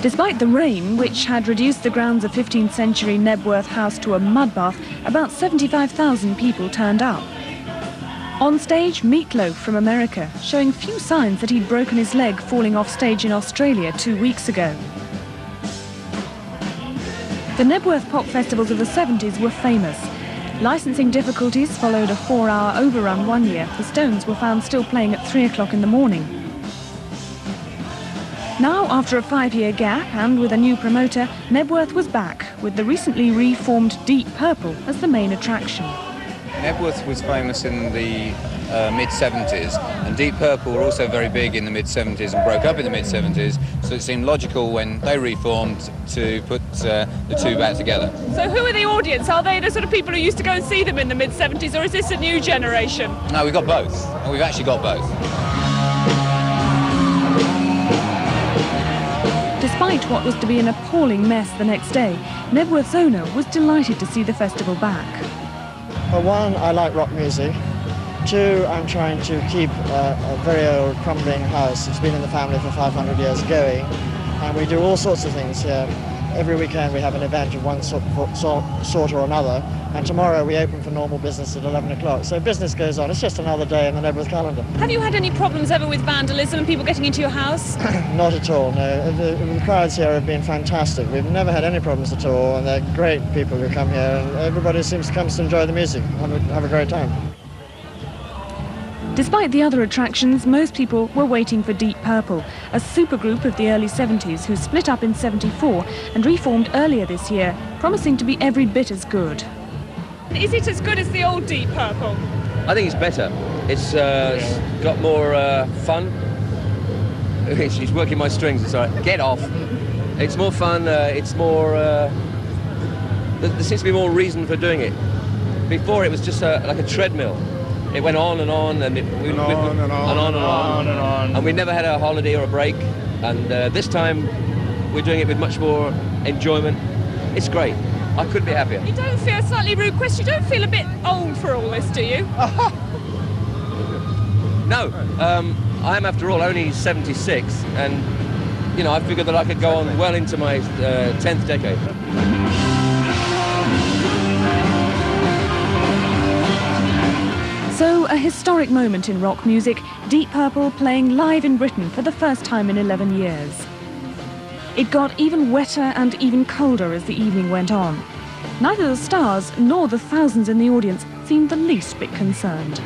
Despite the rain, which had reduced the grounds of 15th century Knebworth House to a mudbath, about 75,000 people turned up. On stage, Meatloaf from America, showing few signs that he'd broken his leg falling off stage in Australia 2 weeks ago. The Knebworth pop festivals of the 70s were famous. Licensing difficulties followed a 4-hour overrun one year. The Stones were found still playing at 3 o'clock in the morning. Now, after a 5-year gap and with a new promoter, Knebworth was back, with the recently reformed Deep Purple as the main attraction. Knebworth was famous in the mid-70s, and Deep Purple were also very big in the mid-70s and broke up in the mid-70s, so it seemed logical when they reformed to put the two back together. So who are the audience? Are they the sort of people who used to go and see them in the mid-70s, or is this a new generation? No, we've got both, and we've actually got both. Despite what was to be an appalling mess the next day, Knebworth's owner was delighted to see the festival back. For one, I like rock music. Two, I'm trying to keep a very old crumbling house. It's been in the family for 500 years going, and we do all sorts of things here. Every weekend we have an event of one sort or another, and tomorrow we open for normal business at 11 o'clock. So business goes on. It's just another day in the Knebworth calendar. Have you had any problems ever with vandalism and people getting into your house? Not at all, no. The crowds here have been fantastic. We've never had any problems at all, and they're great people who come here, and everybody seems to come to enjoy the music, have a great time. Despite the other attractions, most people were waiting for Deep Purple, a supergroup of the early 70s who split up in '74 and reformed earlier this year, promising to be every bit as good. Is it as good as the old Deep Purple? I think it's better. It's got more fun. She's working my strings, it's all right. Get off. It's more fun, it's more... there seems to be more reason for doing it. Before it was just like a treadmill. It went on and on, and and we never had a holiday or a break. And this time, we're doing it with much more enjoyment. It's great. I couldn't be happier. You don't feel, slightly rude question, you don't feel a bit old for all this, do you? No, I am, after all, only 76, and you know, I figured that I could go on well into my 10th decade. So, a historic moment in rock music, Deep Purple playing live in Britain for the first time in 11 years. It got even wetter and even colder as the evening went on. Neither the stars nor the thousands in the audience seemed the least bit concerned.